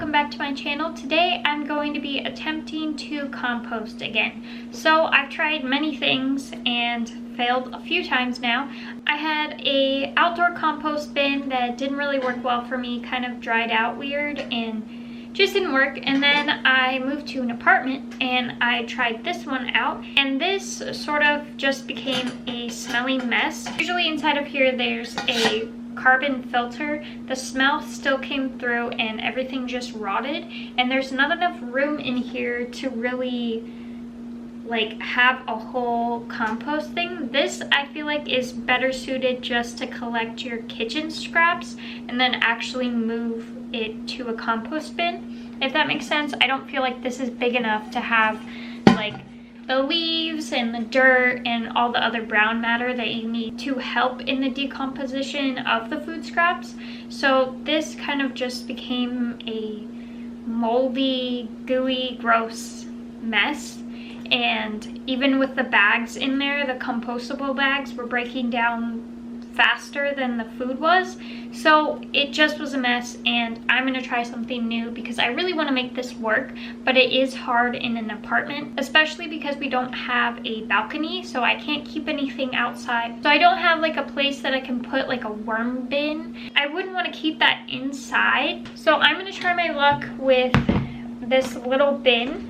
welcome back to my channel. Today I'm going to be attempting to compost again. So I've tried many things and failed a few times now. I had a outdoor compost bin that didn't really work well for me, kind of dried out weird and just didn't work. And then I moved to an apartment and I tried this one out, and this sort of just became a smelly mess. Usually inside of here there's a carbon filter. The smell still came through and everything just rotted, and there's not enough room in here to really like have a whole compost thing. This I feel like is better suited just to collect your kitchen scraps and then actually move it to a compost bin, if that makes sense. I don't feel like this is big enough to have like the leaves and the dirt and all the other brown matter that you need to help in the decomposition of the food scraps. So this kind of just became a moldy, gooey, gross mess. And even with the bags in there, the compostable bags were breaking down faster than the food was. So it just was a mess, and I'm gonna try something new because I really want to make this work, but it is hard in an apartment, especially because we don't have a balcony, so I can't keep anything outside. So I don't have like a place that I can put like a worm bin. I wouldn't want to keep that inside. So I'm gonna try my luck with this little bin.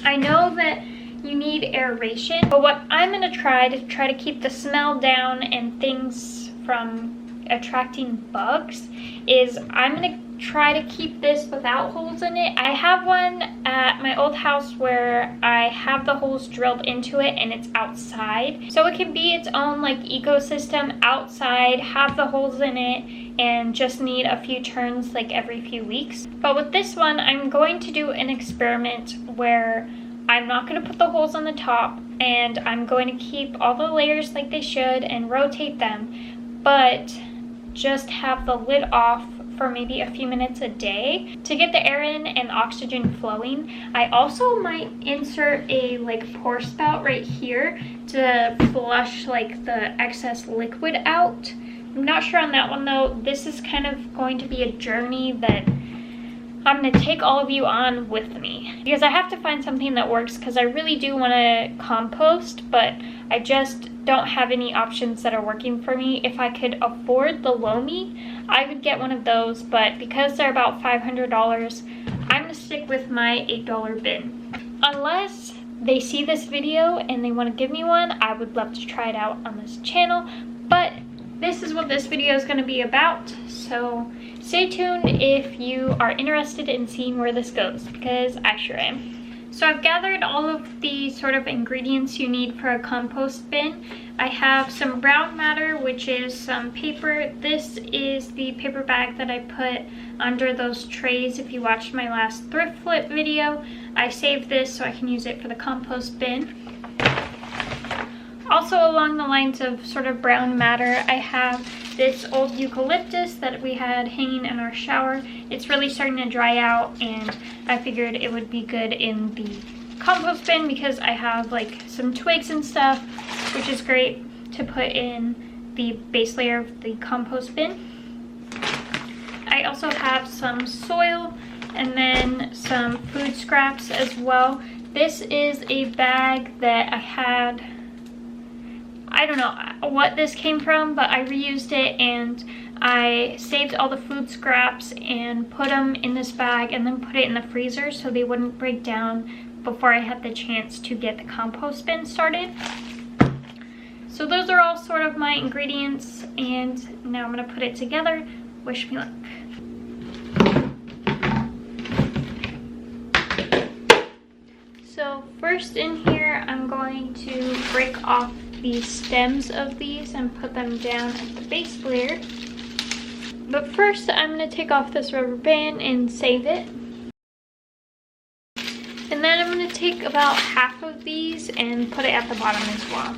I know that you need aeration, but what I'm gonna try to keep the smell down and things from attracting bugs is I'm gonna try to keep this without holes in it. I have one at my old house where I have the holes drilled into it and it's outside, so it can be its own like ecosystem outside, have the holes in it, and just need a few turns like every few weeks. But with this one, I'm going to do an experiment where I'm not going to put the holes on the top, and I'm going to keep all the layers like they should and rotate them, but just have the lid off for maybe a few minutes a day to get the air in and oxygen flowing. I also might insert a like pour spout right here to flush like the excess liquid out. I'm not sure on that one though. This is kind of going to be a journey that I'm going to take all of you on with me, because I have to find something that works, because I really do want to compost, but I just don't have any options that are working for me. If I could afford the Lomi, I would get one of those, but because they're about $500, I'm going to stick with my $8 bin. Unless they see this video and they want to give me one, I would love to try it out on this channel, but this is what this video is going to be about, so stay tuned if you are interested in seeing where this goes, because I sure am. So I've gathered all of the sort of ingredients you need for a compost bin. I have some brown matter, which is some paper. This is the paper bag that I put under those trays. If you watched my last thrift flip video, I saved this so I can use it for the compost bin. Also along the lines of sort of brown matter, I have this old eucalyptus that we had hanging in our shower. It's really starting to dry out, and I figured it would be good in the compost bin because I have like some twigs and stuff, which is great to put in the base layer of the compost bin. I also have some soil and then some food scraps as well. This is a bag that I had, I don't know what this came from, but I reused it and I saved all the food scraps and put them in this bag and then put it in the freezer so they wouldn't break down before I had the chance to get the compost bin started. So those are all sort of my ingredients, and now I'm going to put it together. Wish me luck. So first in here, I'm going to break off the stems of these and put them down at the base layer. But first I'm going to take off this rubber band and save it. And then I'm going to take about half of these and put it at the bottom as well.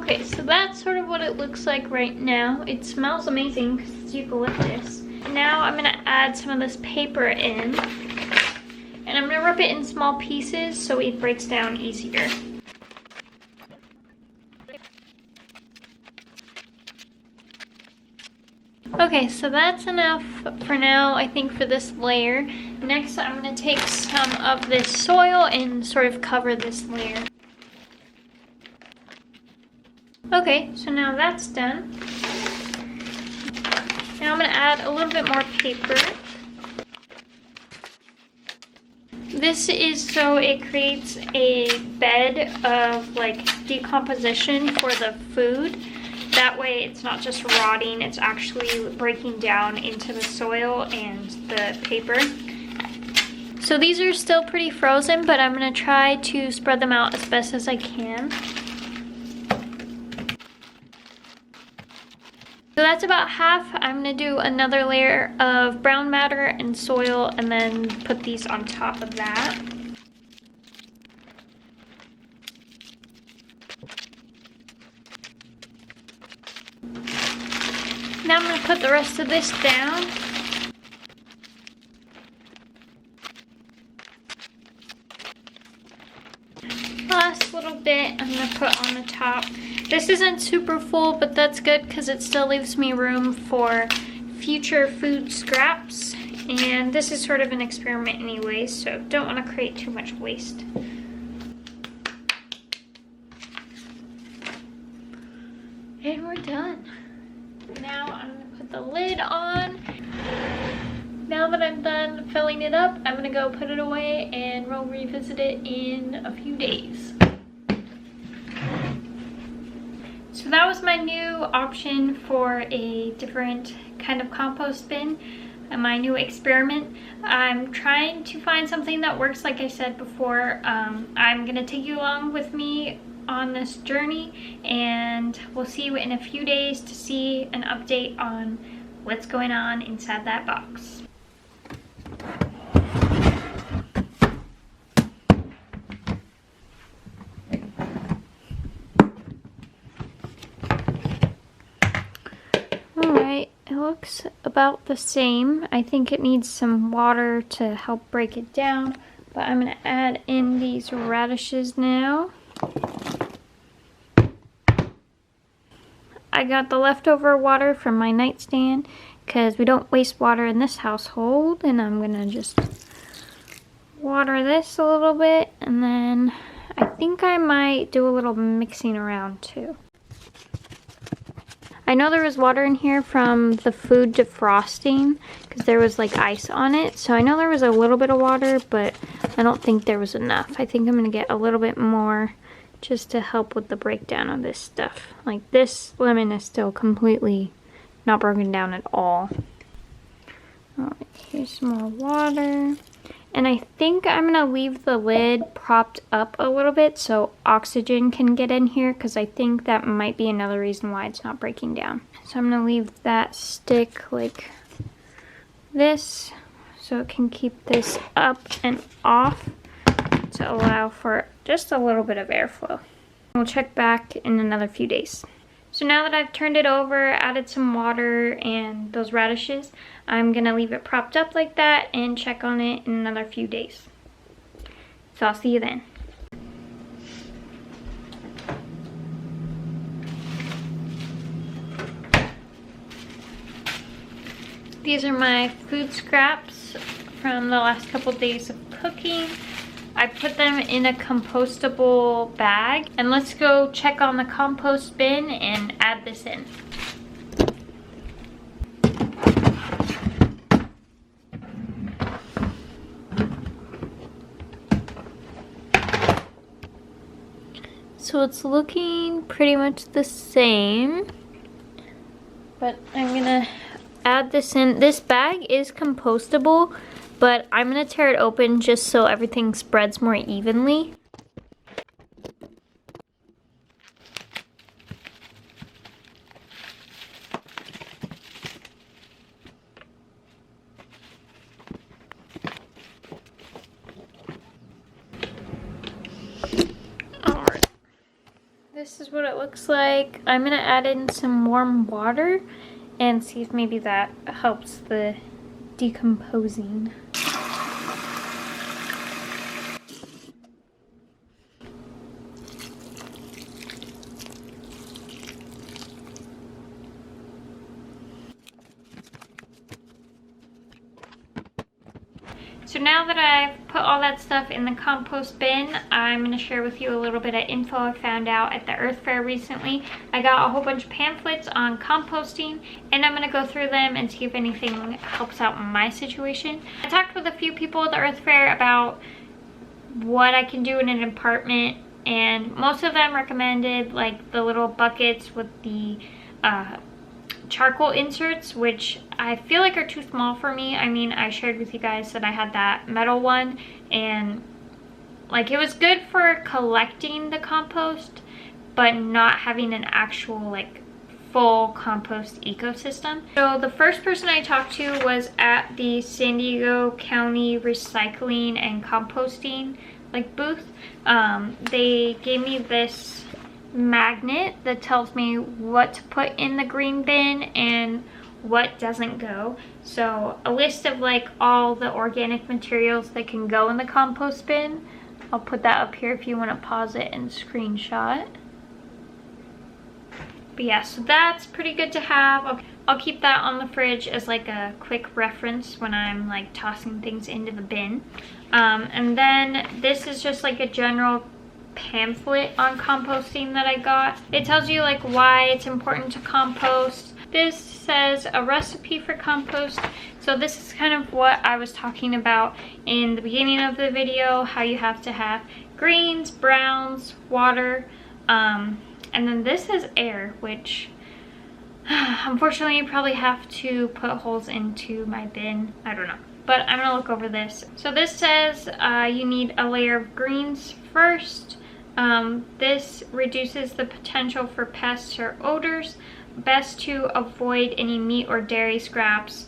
Okay, so that's sort of what it looks like right now. It smells amazing because it's eucalyptus. Now I'm going to add some of this paper in. And I'm going to rip it in small pieces so it breaks down easier. Okay, so that's enough for now, I think, for this layer. Next, I'm going to take some of this soil and sort of cover this layer. Okay, so now that's done. Now I'm going to add a little bit more paper. This is so it creates a bed of like decomposition for the food. That way it's not just rotting, it's actually breaking down into the soil and the paper. So these are still pretty frozen, but I'm gonna try to spread them out as best as I can. So that's about half. I'm gonna do another layer of brown matter and soil and then put these on top of that. Now I'm gonna put the rest of this down. Last little bit I'm gonna put on the top. This isn't super full, but that's good because it still leaves me room for future food scraps. And this is sort of an experiment anyway, so don't want to create too much waste. And we're done. Now I'm going to put the lid on. Now that I'm done filling it up, I'm going to go put it away and we'll revisit it in a few days. So that was my new option for a different kind of compost bin, my new experiment. I'm trying to find something that works, like I said before. I'm going to take you along with me on this journey, and we'll see you in a few days to see an update on what's going on inside that box. Alright, it looks about the same. I think it needs some water to help break it down, but I'm going to add in these radishes now. I got the leftover water from my nightstand because we don't waste water in this household, and I'm gonna just water this a little bit, and then I think I might do a little mixing around too. I know there was water in here from the food defrosting because there was like ice on it, so I know there was a little bit of water, but I don't think there was enough. I think I'm gonna get a little bit more just to help with the breakdown of this stuff. Like, this lemon is still completely not broken down at all. Alright, here's some more water. And I think I'm gonna leave the lid propped up a little bit so oxygen can get in here, because I think that might be another reason why it's not breaking down. So I'm gonna leave that stick like this so it can keep this up and off to allow for just a little bit of airflow. We'll check back in another few days. So now that I've turned it over, added some water and those radishes, I'm gonna leave it propped up like that and check on it in another few days. So I'll see you then. These are my food scraps from the last couple days of cooking. I put them in a compostable bag, and let's go check on the compost bin and add this in. So it's looking pretty much the same, but I'm gonna add this in. This bag is compostable, but I'm gonna tear it open just so everything spreads more evenly. Alright, this is what it looks like. I'm gonna add in some warm water and see if maybe that helps the decomposing. So now that I've put all that stuff in the compost bin, I'm going to share with you a little bit of info I found out at the Earth Fair recently. I got a whole bunch of pamphlets on composting, and I'm going to go through them and see if anything helps out my situation. I talked with a few people at the Earth Fair about what I can do in an apartment, and most of them recommended like the little buckets with the charcoal inserts, which I feel like are too small for me. I mean, I shared with you guys that I had that metal one, and like it was good for collecting the compost, but not having an actual like full compost ecosystem. So the first person I talked to was at the San Diego County Recycling and Composting like booth. They gave me this magnet that tells me what to put in the green bin and what doesn't go. So a list of like all the organic materials that can go in the compost bin. I'll put that up here if you want to pause it and screenshot. But yeah, so that's pretty good to have. I'll keep that on the fridge as like a quick reference when I'm like tossing things into the bin. And then this is just like a general pamphlet on composting that I got. It tells you like why it's important to compost. This says a recipe for compost. So this is kind of what I was talking about in the beginning of the video, how you have to have greens, browns, water, and then this is air, which unfortunately you probably have to put holes into my bin. I don't know, but I'm gonna look over this. So this says you need a layer of greens first. This reduces the potential for pests or odors. Best to avoid any meat or dairy scraps.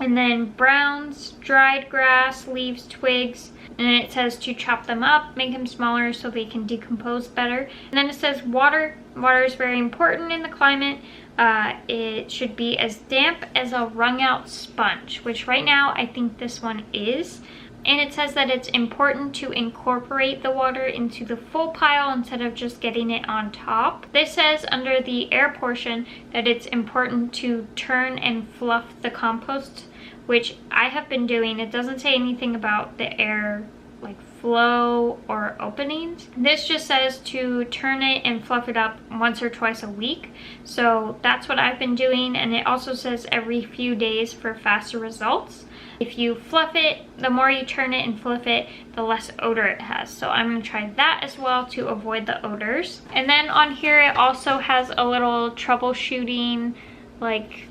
And then browns, dried grass, leaves, twigs. And then it says to chop them up, make them smaller so they can decompose better. And then it says water. Water is very important in the climate. It should be as damp as a wrung out sponge, which right now I think this one is. And it says that it's important to incorporate the water into the full pile instead of just getting it on top. This says under the air portion that it's important to turn and fluff the compost, which I have been doing. It doesn't say anything about the air like flow or openings. This just says to turn it and fluff it up once or twice a week. So that's what I've been doing, and it also says every few days for faster results. If you fluff it, the more you turn it and fluff it, the less odor it has. So I'm going to try that as well to avoid the odors. And then on here it also has a little troubleshooting like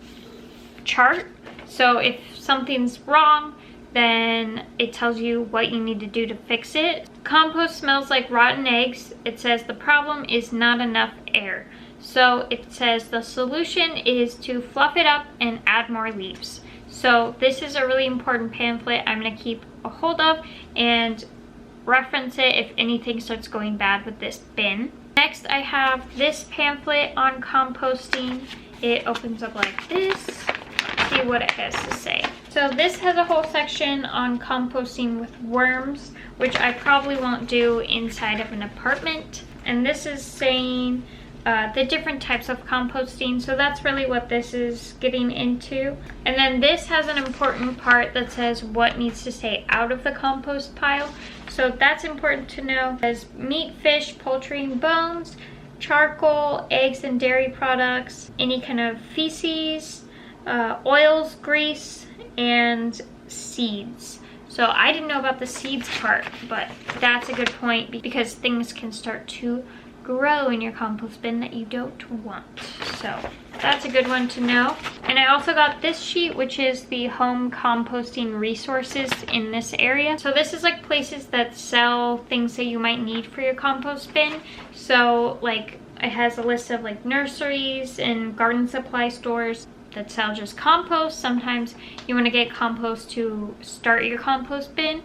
chart. So if something's wrong, then it tells you what you need to do to fix it. Compost smells like rotten eggs. It says the problem is not enough air. So it says the solution is to fluff it up and add more leaves. So this is a really important pamphlet I'm going to keep a hold of and reference it if anything starts going bad with this bin. Next I have this pamphlet on composting. It opens up like this. See what it has to say. So this has a whole section on composting with worms, which I probably won't do inside of an apartment. And this is saying the different types of composting, so that's really what this is getting into. And then this has an important part that says what needs to stay out of the compost pile, so that's important to know. As meat, fish, poultry, and bones, charcoal, eggs and dairy products, any kind of feces, oils, grease, and seeds. So I didn't know about the seeds part, but that's a good point because things can start to grow in your compost bin that you don't want. So that's a good one to know. And I also got this sheet, which is the home composting resources in this area. So this is like places that sell things that you might need for your compost bin. So like it has a list of like nurseries and garden supply stores that sell just compost. Sometimes you want to get compost to start your compost bin.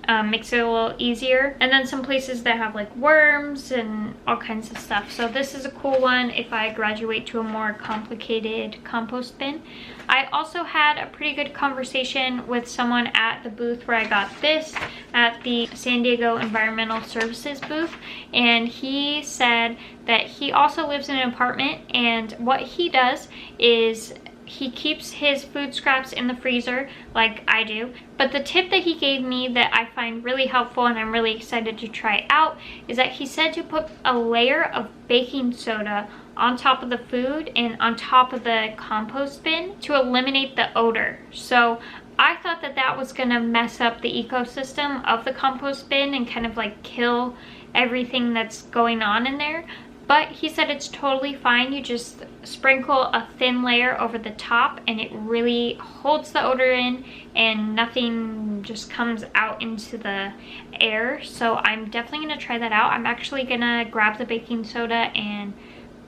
Makes it a little easier. And then some places that have like worms and all kinds of stuff. So this is a cool one if I graduate to a more complicated compost bin. I also had a pretty good conversation with someone at the booth where I got this at the San Diego Environmental Services booth, and he said that he also lives in an apartment, and what he does is he keeps his food scraps in the freezer like I do. But the tip that he gave me that I find really helpful and I'm really excited to try out is that he said to put a layer of baking soda on top of the food and on top of the compost bin to eliminate the odor. So I thought that that was gonna mess up the ecosystem of the compost bin and kind of like kill everything that's going on in there. But he said it's totally fine. You just sprinkle a thin layer over the top and it really holds the odor in and nothing just comes out into the air. So I'm definitely gonna try that out. I'm actually gonna grab the baking soda and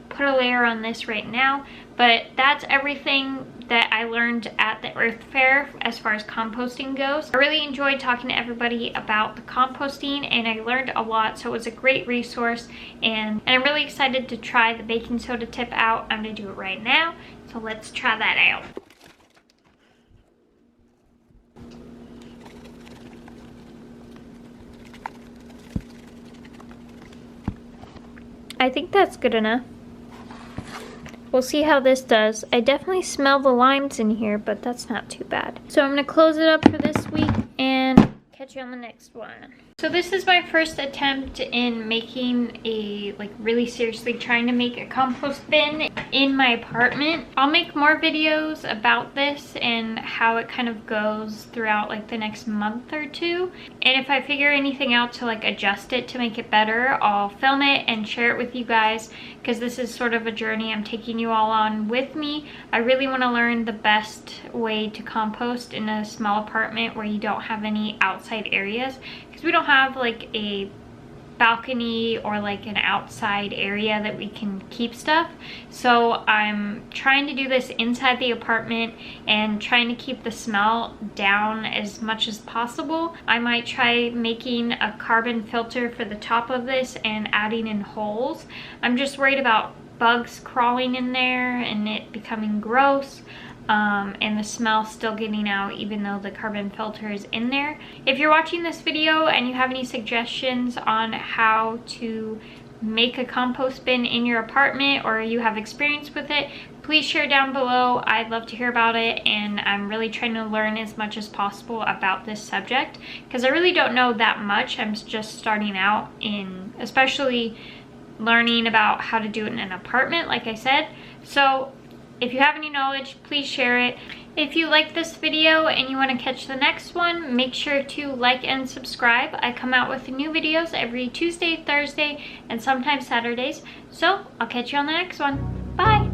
put a layer on this right now. But that's everything that I learned at the Earth Fair as far as composting goes. I really enjoyed talking to everybody about the composting and I learned a lot, so it was a great resource, and I'm really excited to try the baking soda tip out. I'm gonna do it right now, so let's try that out. I think that's good enough. We'll see how this does. I definitely smell the limes in here, but that's not too bad. So I'm gonna close it up for this week and catch you on the next one. So this is my first attempt in making really seriously trying to make a compost bin in my apartment. I'll make more videos about this and how it kind of goes throughout like the next month or two. And if I figure anything out to like adjust it to make it better, I'll film it and share it with you guys, because this is sort of a journey I'm taking you all on with me. I really want to learn the best way to compost in a small apartment where you don't have any outside areas, because we don't have like a balcony or like an outside area that we can keep stuff. So I'm trying to do this inside the apartment and trying to keep the smell down as much as possible. I might try making a carbon filter for the top of this and adding in holes. I'm just worried about bugs crawling in there and it becoming gross. And the smell still getting out even though the carbon filter is in there. If you're watching this video and you have any suggestions on how to make a compost bin in your apartment or you have experience with it, please share down below. I'd love to hear about it, and I'm really trying to learn as much as possible about this subject because I really don't know that much. I'm just starting out in especially learning about how to do it in an apartment, like I said. So if you have any knowledge, please share it. If you like this video and you want to catch the next one, make sure to like and subscribe. I come out with new videos every Tuesday, Thursday, and sometimes Saturdays. So I'll catch you on the next one. Bye!